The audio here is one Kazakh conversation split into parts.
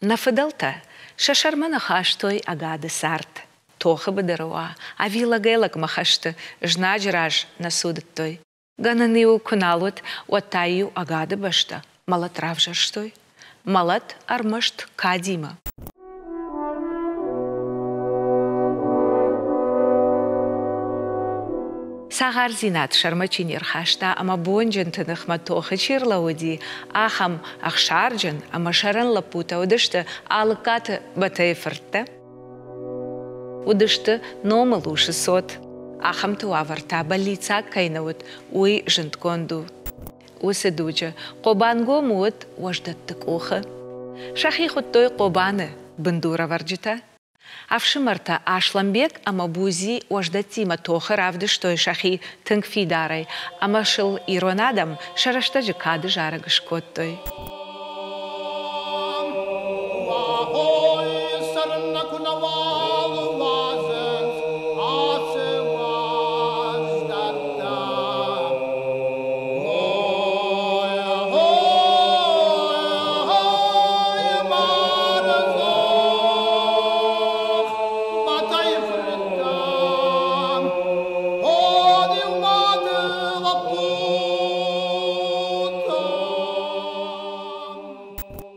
Нафидалта, шашармана хаштой агады сарт. Тоха бадыруа, а вила гейлак махашты, жнаджраж насудаттой. Гананию куналут, уаттаю агады башта, малат равжарштой. Малат армашт кадима. Сагар зинат шармачинир хашта, ама бонжен тынах матоха чирлауди, ахам ахшарджен, ама шаран лапута удышты алыкаты батайфыртты. Удышты номалу 600, ахам туаварта балица кайнавут, уй жынтконду. Усыдуджа, қобанго муыт уаждаттык оха. Шахи хуттой қобаны бындура варджита. Авшимарта Ашламбек ама бузи уаждатима тоха равды штой шахи тынгфидарай, ама шыл иронадам шарашта жикады жарагышкоттой.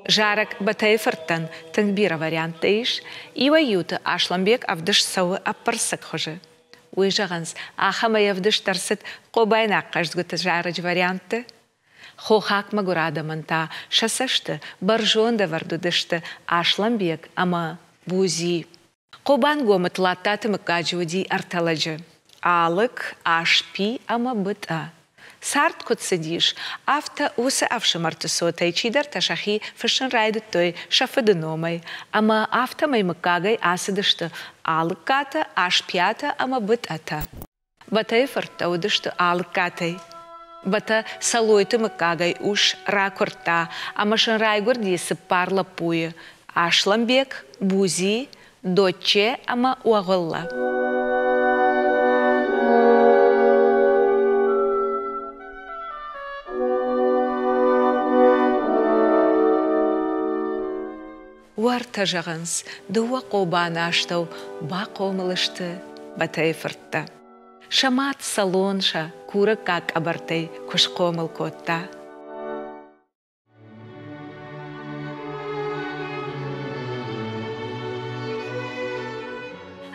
Жарак батайфырттан тыңбира варианттайш, иваюты Ашламбек авдыш сауы аппарсык хожы. Уйжағанс, ахама явдыш тарсыт қобайнақ қаждгыты жарыч варианты. Хохак магурадаманта шасашты баржонда вардудышты Ашламбек ама бузи. Қобан гомыт латтаты мыкаджуди арталажы. Алык ашпи ама быта. Сарт кутсидиш, авта усы авшимарты сотай, чидар ташахи фышын райды той шафыдыномай, ама авта маймыкагай асыдышты алыкката, ашпията, ама бытата. Батай фыртта удышты алыккатай. Бата салойты мыкагай уш ракурта, ама шын райгурдесі парла пуы. Ашламбек, бузи, доче, ама уағылла. Уарта жағанс, дуа қобаны аштау, ба қомылышты, батай фыртта. Шамат салонша, куры как абартай, күш қомыл котта.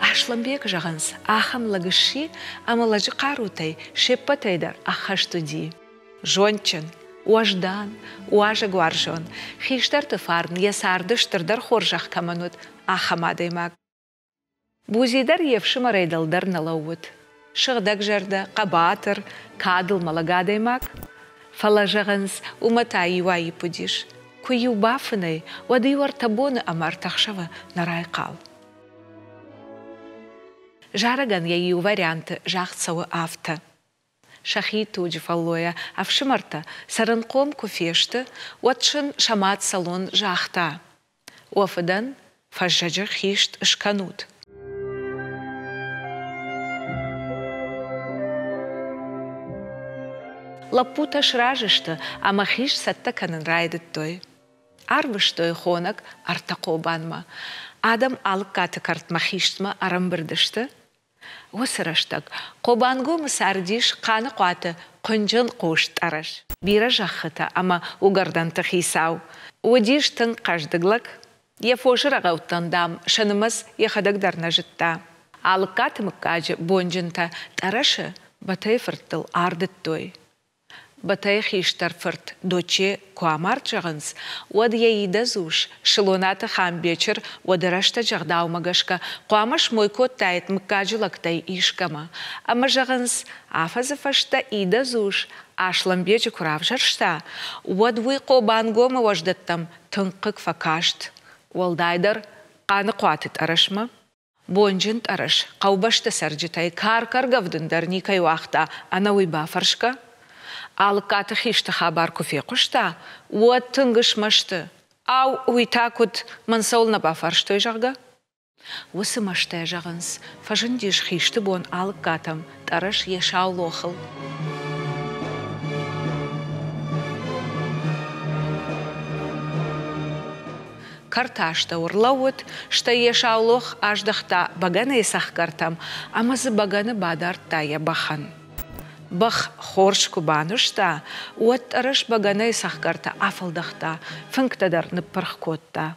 Ашламбек жағанс, ахам лагыши, амалажы қарутай, шеппатайдар ахаштуди. Жончын. Уаждан, уажа гуаржон, хиштар тыфарн, ясардыштырдар хоржақ каманут, ахамадаймак. Бузидар евшым арайдалдар налауыт. Шығдаг жарда, қабатыр, кадыл малагадаймак. Фалажағанс, уматай юаи пудиш. Кую бафынай, вадыюар табоны амар тақшава нарай қал. Жараган яю варианты жақтсауы авта. Шахи туджи фаллоя, авшимарта саранком куфешты, уатшын шамат салон жахта. Уафыдан фажжаджыр хишт ышканут. Лапута шражышты, ама хиш сатта канын райдыт той. Арвыштой хонак артако банма. Адам алыккаты картма хиштма арамбырдышты. Осыраштак, қобанго мұсардиш қаны қуаты құнжын қошт араш. Бира жақыта, ама угардан тұхисау. Одиш тың қаждыглак, ефошыр ағауттан дам, шынымыз ехадагдарна жытта. Алыккаты мұккажы бонжынта тарашы батай фырттыл ардыт той. Батай хиштар фырт доче куамарт жағынс, уад яида зуш, шылонаты хам бечір, уадарашта жағдау мағашка, куамаш мойкот тайт мұккажы лақтай ишкама. Ама жағынс, афазы фашта ида зуш, ашламбечі курав жаршта, уад вуй қобангома важдаттам тыңқық факашт. Уалдайдар қаны қуатыт арашма. Бонжынт араш, қаубашта сарджитай, кар-кар гавдындар никай уақта, ана уйба фаршка. Алыккаты хишты хабар куфе құшта, уат тыңғышмашты. Ау уйтакут мансаулна бафарштой жағға. Осы маштай жағынс, фажындеш хишты бон алыккатам, тараш ешау лохыл. Карташта урлауыт, шта ешаулох аждахта багана исах картам, амазы баганы бадарта я бахан. Бах хорш кубанушта, уат араш багана исах карта афалдахта, фынктадар ныппархкотта.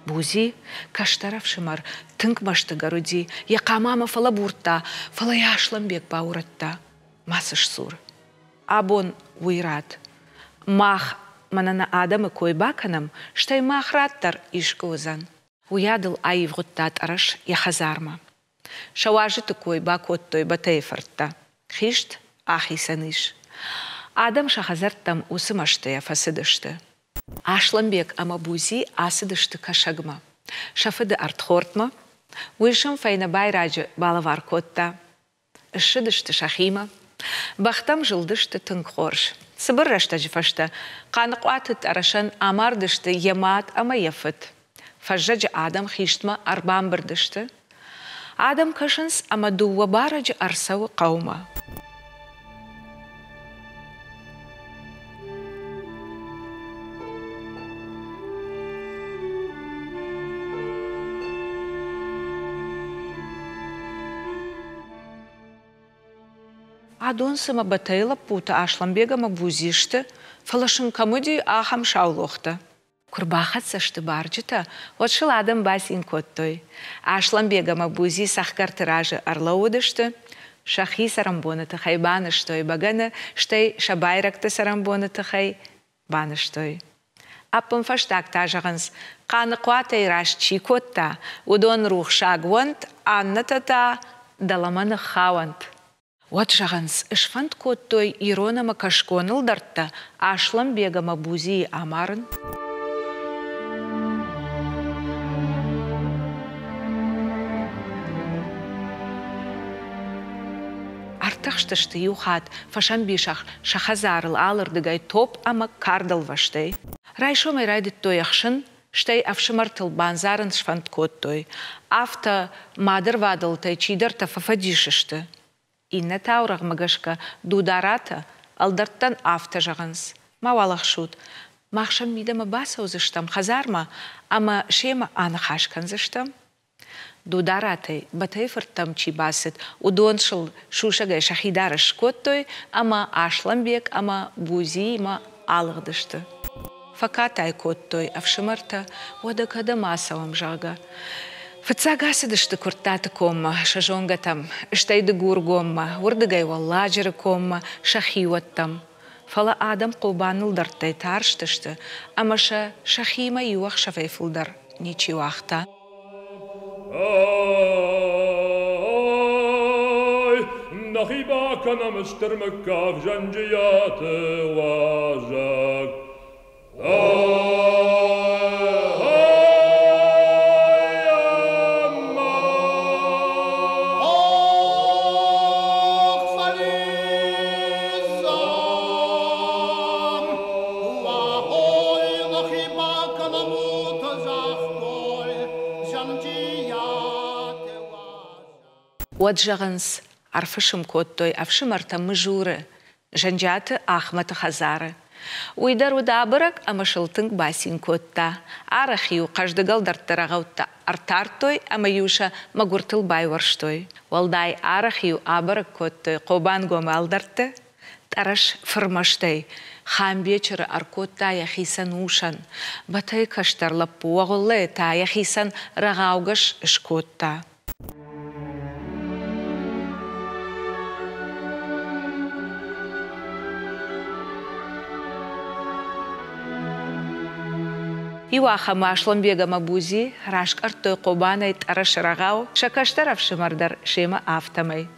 Бузи каштарав шымар, тынк башты гаруди, яқамама фала бурта, фала яшламбек бауратта. Масыш сур. Абон уйрат. Мах манана адамы койбаканам, штай махраттар ишкозан. Уядыл айвгуттат араш яхазарма. Шаважыты койба коттой батайфартта. Хишт ахисаныш. Адам шахазарттам усымашты яфасыдышты. Ашламбек ама бузи асыдышты кашагма. Шафыды артхортма. Уйшым файна байраджы балавар котта. Шыдышты шахима. Бахтам жылдышты тынқорш. Сыбыррашта жифашта. Қанықуатыт арашан амардышты ямат ама яфыт. Фажжаджы адам хиштма арбам бірдышты. Адам кашынс ама дуwa бараджы арсауы қаума. Адонсыма батайла пута ашламбегама бузишты, фалашын камуди ахам шаулохта. Курбахатсашты барджыта, отшыл адам басин коттой. Ашламбегама бузи сахкартыражы арлаудышты, шахи сарамбоны тахай баныштой баганы, штай шабайракты сарамбоны тахай баныштой. Аппын фаштак тажағынс, қаны қуатай раш чикотта, удон рух шагвант, аннатата даламаны хавант. Вот жағанс, ішфант коттой иронама кашконыл дартта, ашлам бегама бузи амарын. Артақштышты юхат, фашан бишах шахазарыл алырдыгай топ ама кардал ваштай. Райшомай райдыт той ақшын, штай авшымартыл банзарын шфант коттой. Авта мадыр вадылтай чидарта фафадишышты. Инна таураг магашка дударата алдарттан авта жағынс. Мавалақ шут. Мақшам мидама баса узыштам хазарма, ама шема аны хашкан зыштам. Дударатай батайфырттам чи басыт. Удоншыл шушагай шахидарыш коттой, ама ашламбек, ама бузи, ама алғдышты. Факатай коттой авшымарта одакада масавам жага. Фыцагасыдышты куртаты комма, шажонгатам, штайды гургомма, урдыгай валлажыры комма, шахиуаттам. Фала адам қобанылдартай тарштышты, амаша шахима юақ шафайфылдар, нечи уақта. Нахиба канамыштыр мүккав жанжияты важак. Вот жағынс арфышым коттой, авшымарта мұжуры, жанжаты ахматы хазары. Уйдар удабырак амашылтың басин котта. Арахию қаждыгалдартырағаутта артартой, амаюша магуртыл байварштой. Валдай арахию абырак коттой, қобан гома алдарты, тараш фырмаштай. Хам вечері аркотта яхисан ушан. Батай каштарлап оғылы та яхисан рағауғыш ішкотта. Иуаха машламбегама бузи, рашк артой қобанай тараш рағау, шакаштарав шымардар шема автамай.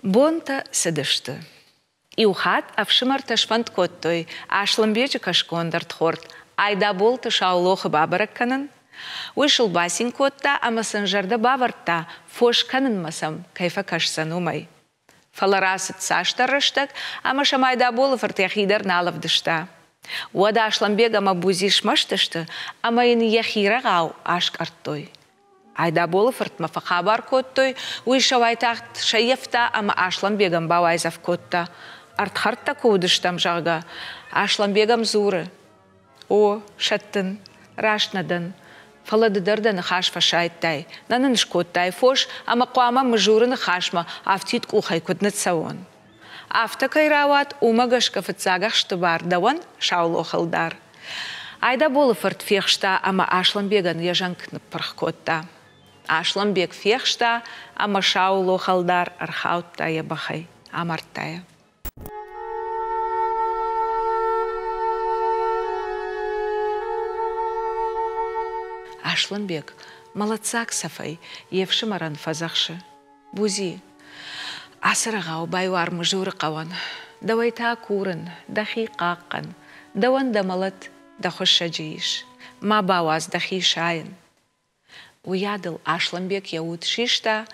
Бонта сыдышты. Иухат авшымарта швант коттой, ашламбежі кашкондар тхорт, айда болты шаулоқы бабаракканын. Уйшыл басин котта, амасын жарда баварта, фош канын масам, кайфа кашсан умай. Фаларасыт саштарыштак, ама шамайда болы фартяхидар налавдышта. Вада Ашланбек ама бузиш маштышты, ама ин яхира гау ашкартой. Айда болып ыртмафа хабар коттой, уйшавайтахт шаефта ама Ашланбегам бавайзав котта. Артхарта кудыштам жага. Ашланбегам зуры. О, шаттын, рашнадын. Фаладыдырдан хашфа шайттай. Нанын шкоттай фош, ама қуама мыжурын хашма, афтит кухай куднат савон. Афта кайрават умагашка фыцагах штыбар даван шауло халдар. Айда болып ырт фехшта, ама Ашланбеган яжанкны пархкотта. Ашланбек фехшта, ама шауло халдар архаутта ябахай, амартая. Ашланбек, молодцак сафай, евшимаран фазахшы. Бузи, асырағау байвар мұжуры қаван. Давайта курын, дахи қаққан. Даван дамалат, дахыша жейш. Ма бауаз дахи шайын. Уядыл Ашланбек яуд шишта,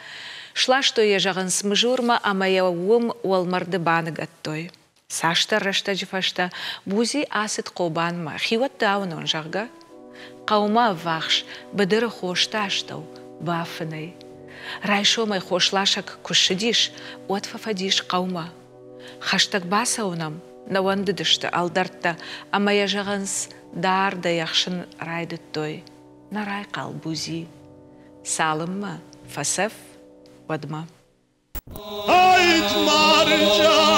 шлашто ежағын смыжурма, ама яуым уалмарды баны гаттой. Сашта рашта жифашта, бузи асыт қобанма, хиват даун он жағға. Қаума вахш, бідірі хошташтау, бафынай. Райшомай хошлашак күшідиш, отфафадиш қаума. Хаштак басаунам, навандыдышты алдартта, ама яжағынс дарда яқшын райдыттой. Нарай қал бузи. Салымма, фасаф, вадма. Айт маржа!